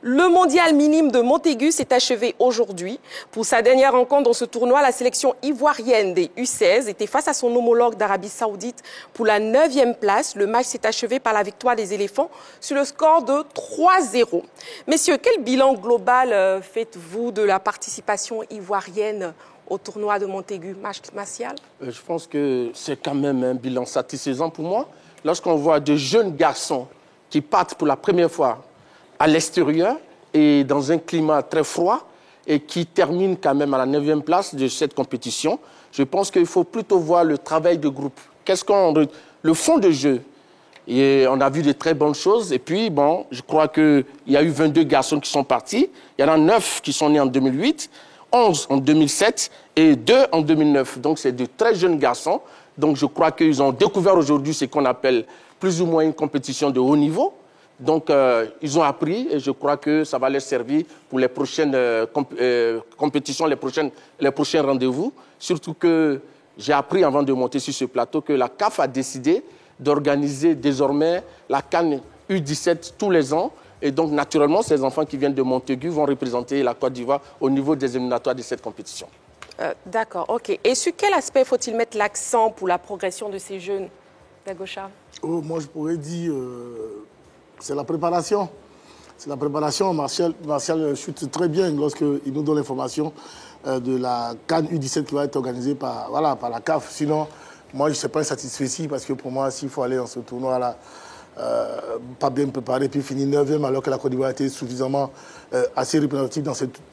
Le mondial minime de Montaigu s'est achevé aujourd'hui. Pour sa dernière rencontre dans ce tournoi, la sélection ivoirienne des U16 était face à son homologue d'Arabie Saoudite pour la 9e place. Le match s'est achevé par la victoire des éléphants sur le score de 3-0. Messieurs, quel bilan global faites-vous de la participation ivoirienne au tournoi de Montaigu, Martial? Je pense que c'est quand même un bilan satisfaisant pour moi. Lorsqu'on voit de jeunes garçons qui partent pour la première fois à l'extérieur et dans un climat très froid et qui terminent quand même à la 9e place de cette compétition, je pense qu'il faut plutôt voir le travail de groupe. Le fond de jeu. Et on a vu de très bonnes choses. Et puis, bon, je crois qu'il y a eu 22 garçons qui sont partis. Il y en a 9 qui sont nés en 2008, 11 en 2007 et 2 en 2009. Donc, c'est de très jeunes garçons. Donc, je crois qu'ils ont découvert aujourd'hui ce qu'on appelle plus ou moins une compétition de haut niveau. Donc, ils ont appris et je crois que ça va leur servir pour les prochaines compétitions, les prochains rendez-vous. Surtout que j'ai appris avant de monter sur ce plateau que la CAF a décidé d'organiser désormais la CAN U17 tous les ans. Et donc, naturellement, ces enfants qui viennent de Montaigu vont représenter la Côte d'Ivoire au niveau des éliminatoires de cette compétition. D'accord, ok. Et sur quel aspect faut-il mettre l'accent pour la progression de ces jeunes, Dagocha? Moi, je pourrais dire... c'est la préparation. C'est la préparation. Martial chute très bien lorsqu'il nous donne l'information de la CAN U17 qui va être organisée par la CAF. Sinon, moi, je ne suis pas insatisfait parce que pour moi, s'il faut aller dans ce tournoi-là, pas bien préparé, puis finir 9e alors que la Côte d'Ivoire a été suffisamment assez représentative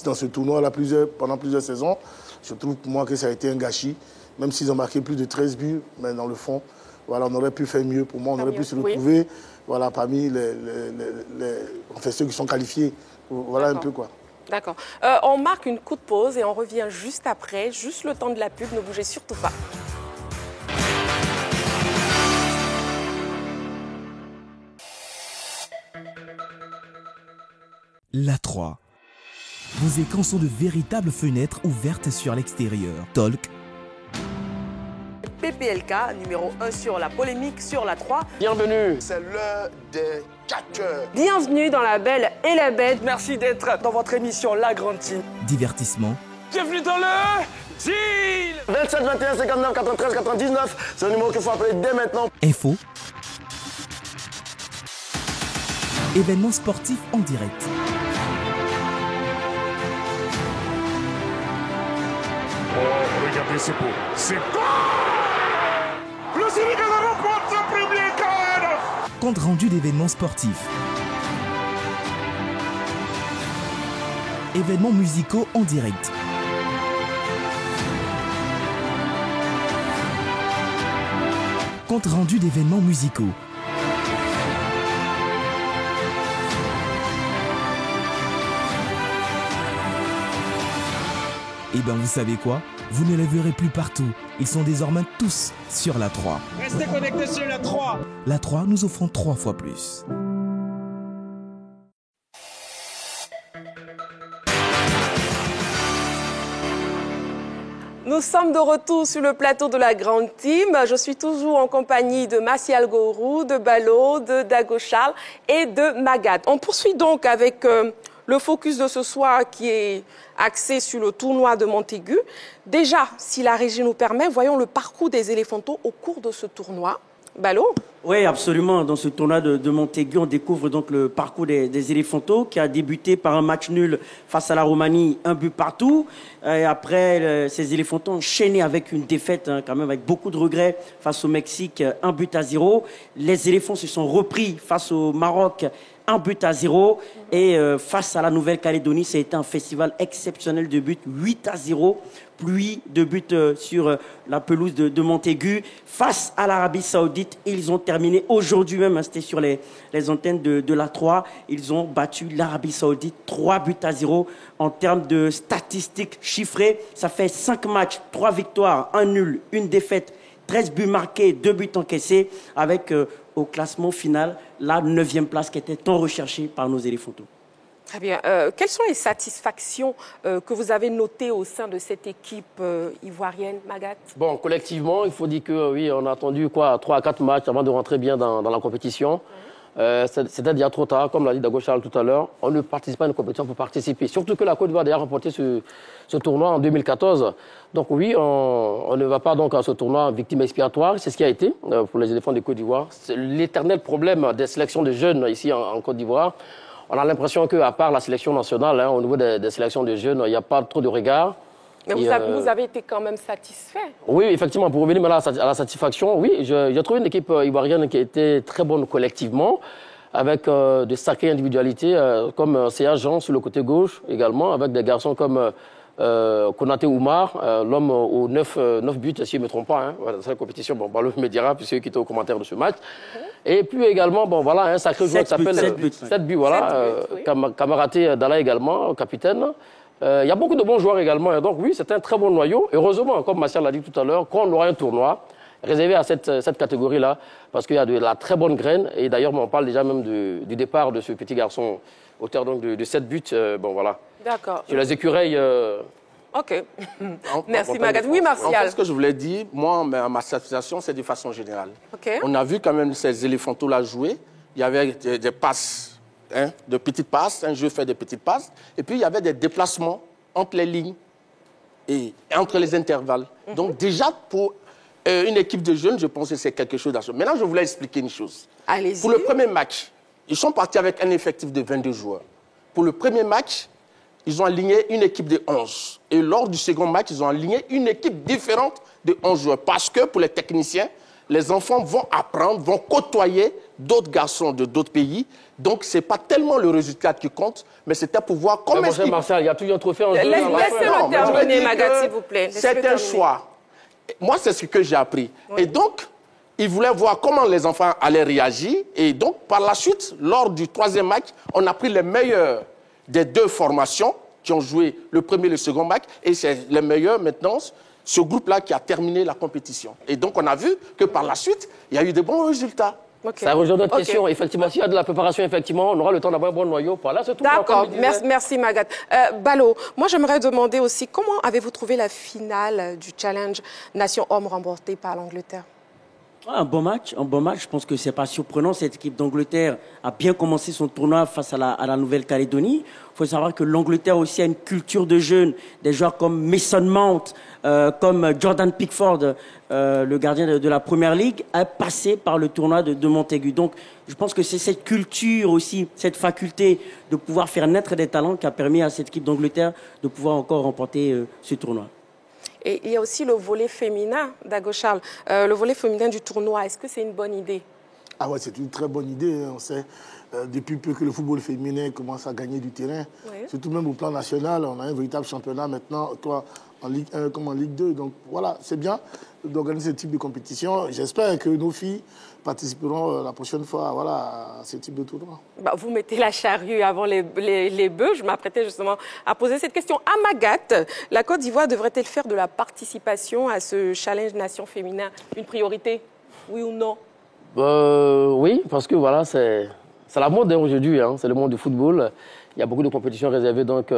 dans ce tournoi-là pendant plusieurs saisons, je trouve pour moi que ça a été un gâchis. Même s'ils ont marqué plus de 13 buts, mais dans le fond, voilà, on aurait pu faire mieux. Pour moi, on aurait pu se retrouver parmi ceux qui sont qualifiés. Voilà un peu quoi. D'accord. On marque une courte pause et on revient juste après, juste le temps de la pub. Ne bougez surtout pas. La 3. Vos écrans sont de véritables fenêtres ouvertes sur l'extérieur. Talk. PPLK, numéro 1 sur la polémique sur la 3. Bienvenue. C'est l'heure des catcheurs. Bienvenue dans La Belle et la Bête. Merci d'être dans votre émission La Grande Team. Divertissement. Bienvenue dans le Deal. 27 21 59 93 99, c'est le numéro qu'il faut appeler dès maintenant. Info. Événements sportifs en direct. Oh, regardez ce beau. C'est quoi? Le Sénégal remporte sa première CAN. Compte rendu d'événements sportifs. Événements musicaux en direct. Compte rendu d'événements musicaux. Eh bien, vous savez quoi? Vous ne les verrez plus partout. Ils sont désormais tous sur la 3. Restez connectés sur la 3. La 3, nous offrons 3 fois plus. Nous sommes de retour sur le plateau de la Grande Team. Je suis toujours en compagnie de Martial Gourou, de Balo, de Dago Charles et de Magat. On poursuit donc avec le focus de ce soir qui est axé sur le tournoi de Montaigu. Déjà, si la régie nous permet, voyons le parcours des éléphantaux au cours de ce tournoi. Balo? Oui, absolument. Dans ce tournoi de Montaigu, on découvre donc le parcours des éléphantaux qui a débuté par un match nul face à la Roumanie, un but partout. Et après, ces éléphantaux ont enchaîné avec une défaite, quand même avec beaucoup de regrets, face au Mexique, 1-0. Les éléphants se sont repris face au Maroc, 1-0. Et face à la Nouvelle-Calédonie, ça a été un festival exceptionnel de buts, 8-0. Pluie de buts sur la pelouse de Montaigu. Face à l'Arabie Saoudite, ils ont terminé aujourd'hui même, c'était sur les antennes de la 3, ils ont battu l'Arabie Saoudite 3-0. En termes de statistiques chiffrées, ça fait 5 matchs, 3 victoires, 1 nul, 1 défaite, 13 buts marqués, 2 buts encaissés, avec au classement final la 9e place qui était tant recherchée par nos éléphantaux. Très bien. Quelles sont les satisfactions que vous avez notées au sein de cette équipe ivoirienne, Magat? Bon, collectivement, il faut dire que oui, on a attendu 3 à 4 matchs avant de rentrer bien dans la compétition. C'était déjà trop tard, comme l'a dit Dago Charles tout à l'heure. On ne participe pas à une compétition pour participer. Surtout que la Côte d'Ivoire a déjà remporté ce tournoi en 2014. Donc oui, on ne va pas donc à ce tournoi victime expiatoire. C'est ce qui a été pour les éléphants de Côte d'Ivoire. C'est l'éternel problème des sélections de jeunes ici en Côte d'Ivoire. On a l'impression qu'à part la sélection nationale, au niveau des sélections de jeunes, il n'y a pas trop de regard. Mais vous avez été quand même satisfait. Oui, effectivement, pour revenir maintenant à la satisfaction, oui, j'ai trouvé une équipe ivoirienne qui a été très bonne collectivement, avec de sacrées individualités, comme Séa Jean sur le côté gauche également, avec des garçons comme Konaté Oumar, l'homme aux 9 buts, si je ne me trompe pas, dans cette compétition. Bon, Balo me dira, puisque qui était au commentaire de ce match. Et puis également, bon, voilà, un sacré joueur qui s'appelle 7 buts, voilà, Kamaraté Dala également, capitaine. Il y a beaucoup de bons joueurs également. Et donc oui, c'est un très bon noyau. Heureusement, comme Martial l'a dit tout à l'heure, qu'on aura un tournoi réservé à cette catégorie-là, parce qu'il y a de la très bonne graine. Et d'ailleurs, on parle déjà même du départ de ce petit garçon, auteur donc de 7 buts. Bon, voilà. D'accord. Sur les écureuils... OK. Merci, Magat. Oui, Martial. En fait, ce que je voulais dire, moi, ma satisfaction, c'est de façon générale. OK. On a vu quand même ces éléphantaux-là jouer. Il y avait des passes, de petites passes, un jeu fait de petites passes. Et puis, il y avait des déplacements entre les lignes et entre les intervalles. Donc, déjà, pour une équipe de jeunes, je pense que c'est quelque chose d'assuré. Maintenant, je voulais expliquer une chose. Allez-y. Pour le premier match, ils sont partis avec un effectif de 22 joueurs. Pour le premier match, ils ont aligné une équipe de 11. Et lors du second match, ils ont aligné une équipe différente de 11 joueurs. Parce que pour les techniciens, les enfants vont apprendre, vont côtoyer d'autres garçons de d'autres pays. Donc, ce n'est pas tellement le résultat qui compte, mais c'était pour voir comment est-ce qu'il... Martial, il y a toujours un trophée en jeu. Laissez-le terminer, Magat, s'il vous plaît. C'est un choix. Moi, c'est ce que j'ai appris. Oui. Et donc, ils voulaient voir comment les enfants allaient réagir. Et donc, par la suite, lors du troisième match, on a pris les meilleurs des deux formations qui ont joué le premier et le second match. Et c'est les meilleurs maintenant, ce groupe-là qui a terminé la compétition. Et donc, on a vu que par la suite, il y a eu de bons résultats. Okay. Ça rejoint notre question. Effectivement, s'il y a de la préparation, effectivement, on aura le temps d'avoir un bon noyau. Voilà, c'est tout. D'accord. Merci, Magat. Balo, moi, j'aimerais demander aussi, comment avez-vous trouvé la finale du Challenge Nation Homme remportée par l'Angleterre? Un bon match. Je pense que c'est pas surprenant. Cette équipe d'Angleterre a bien commencé son tournoi face à la Nouvelle-Calédonie. Il faut savoir que l'Angleterre aussi a une culture de jeunes, des joueurs comme Mason Mount, comme Jordan Pickford, le gardien de la Première Ligue, a passé par le tournoi de Montaigu. Donc, je pense que c'est cette culture aussi, cette faculté de pouvoir faire naître des talents qui a permis à cette équipe d'Angleterre de pouvoir encore remporter ce tournoi. Et il y a aussi le volet féminin, Dago Charles, le volet féminin du tournoi. Est-ce que c'est une bonne idée? Ah ouais, c'est une très bonne idée. On sait, depuis peu que le football féminin commence à gagner du terrain, oui. Surtout même au plan national, on a un véritable championnat maintenant, en Ligue 1 comme en Ligue 2. Donc voilà, c'est bien d'organiser ce type de compétition. J'espère que nos filles participeront la prochaine fois à ce type de tournoi. Bah, vous mettez la charrue avant les bœufs. Je m'apprêtais justement à poser cette question. À Magat, la Côte d'Ivoire devrait-elle faire de la participation à ce Challenge Nation féminin une priorité? Oui ou non? Oui, parce que voilà, c'est la mode aujourd'hui, c'est le monde du football. Il y a beaucoup de compétitions réservées donc,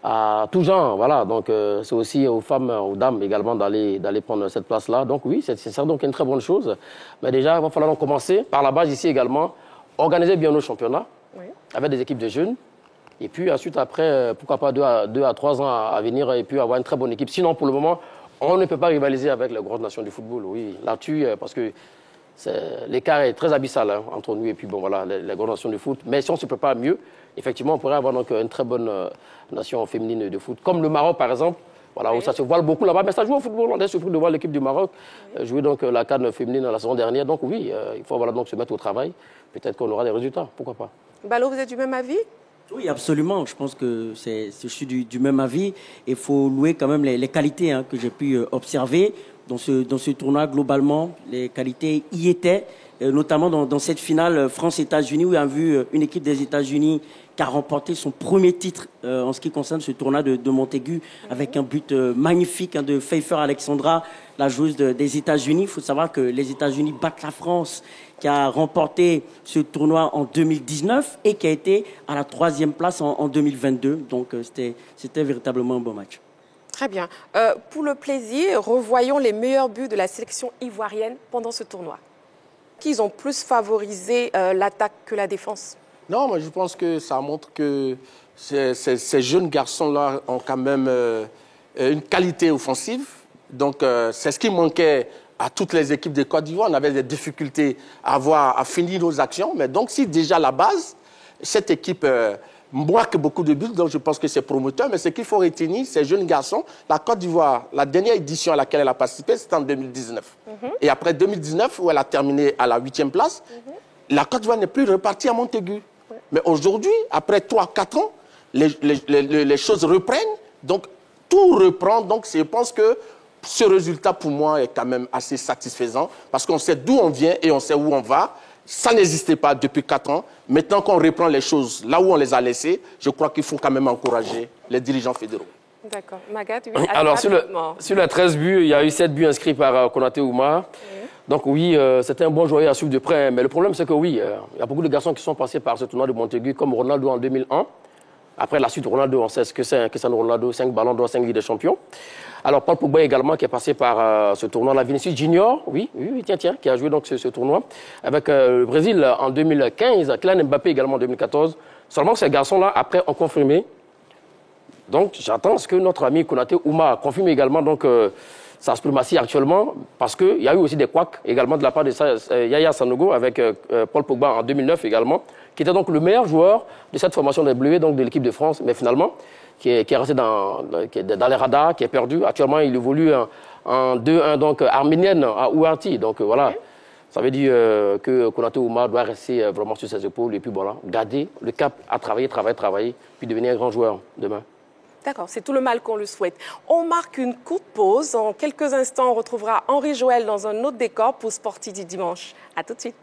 à tout genre. Voilà, donc c'est aussi aux femmes, aux dames également d'aller prendre cette place-là. Donc oui, c'est ça donc une très bonne chose. Mais déjà, il va falloir donc commencer par la base ici également, organiser bien nos championnats avec des équipes de jeunes. Et puis ensuite, après, pourquoi pas 2 à 3 ans à venir et puis avoir une très bonne équipe. Sinon, pour le moment, on ne peut pas rivaliser avec les grosses nations du football. Oui, là-dessus, parce que l'écart est très abyssal entre nous et puis bon, voilà, les grandes nations de foot. Mais si on ne se prépare mieux, effectivement, on pourrait avoir donc une très bonne nation féminine de foot. Comme le Maroc, par exemple, voilà, où ça se voile beaucoup là-bas. Mais ça joue au football. On est surpris de voir l'équipe du Maroc jouer donc la CAN féminine la saison dernière. Donc oui, il faut donc se mettre au travail. Peut-être qu'on aura des résultats. Pourquoi pas? Balo, vous êtes du même avis? Oui, absolument. Je pense que je suis du même avis. Il faut louer quand même les qualités que j'ai pu observer. Dans ce tournoi, globalement, les qualités y étaient, notamment dans cette finale France-États-Unis, où il y a vu une équipe des États-Unis qui a remporté son premier titre en ce qui concerne ce tournoi de Montaigu, avec un but magnifique de Pfeiffer Alexandra, la joueuse des États-Unis. Il faut savoir que les États-Unis battent la France, qui a remporté ce tournoi en 2019 et qui a été à la 3e place en 2022. Donc, c'était véritablement un bon match. Très bien. Pour le plaisir, revoyons les meilleurs buts de la sélection ivoirienne pendant ce tournoi. qu'ils ont plus favorisé l'attaque que la défense? Non, mais je pense que ça montre que ces jeunes garçons-là ont quand même une qualité offensive. Donc, c'est ce qui manquait à toutes les équipes de Côte d'Ivoire. On avait des difficultés à finir nos actions. Mais donc, si déjà à la base, cette équipe marque beaucoup de buts, donc je pense que c'est promoteur. Mais ce qu'il faut retenir, ces jeunes garçons, la Côte d'Ivoire, la dernière édition à laquelle elle a participé, c'était en 2019. Et après 2019, où elle a terminé à la 8e place, la Côte d'Ivoire n'est plus repartie à Montaigu. Mais aujourd'hui, après 3-4 ans, les choses reprennent. Donc, tout reprend. Donc, je pense que ce résultat, pour moi, est quand même assez satisfaisant parce qu'on sait d'où on vient et on sait où on va. Ça n'existait pas depuis 4 ans. Maintenant qu'on reprend les choses là où on les a laissées, je crois qu'il faut quand même encourager les dirigeants fédéraux. D'accord. Maguette, oui. Alors, sur les 13 buts, il y a eu 7 buts inscrits par Konaté Oumar. Donc oui, c'était un bon joueur à suivre de près. Mais le problème, c'est que oui, il y a beaucoup de garçons qui sont passés par ce tournoi de Montaigu, comme Ronaldo en 2001. Après la suite, Ronaldo, on sait ce que c'est, Cristiano Ronaldo, 5 ballons d'or, 5 Ligues des Champions. Alors Paul Pogba également, qui est passé par ce tournoi-là. Vinicius Junior, oui, tiens, qui a joué donc ce tournoi. Avec le Brésil en 2015, Kylian Mbappé également en 2014. Seulement ces garçons-là, après, ont confirmé. Donc j'attends ce que notre ami Konaté Oumar confirme également donc, sa suprématie actuellement, parce qu'il y a eu aussi des couacs également de la part de Yaya Sanogo avec Paul Pogba en 2009 également, qui était donc le meilleur joueur de cette formation des Bleus, donc de l'équipe de France, mais finalement, qui est resté dans les radars, qui est perdu. Actuellement, il évolue en 2-1, donc arménienne à Ouarti. Donc voilà, ça veut dire que Konaté Oumar doit rester vraiment sur ses épaules et puis voilà, garder le cap à travailler, puis devenir un grand joueur demain. D'accord, c'est tout le mal qu'on le souhaite. On marque une courte pause. En quelques instants, on retrouvera Henri Joël dans un autre décor pour Sportif du dimanche. À tout de suite.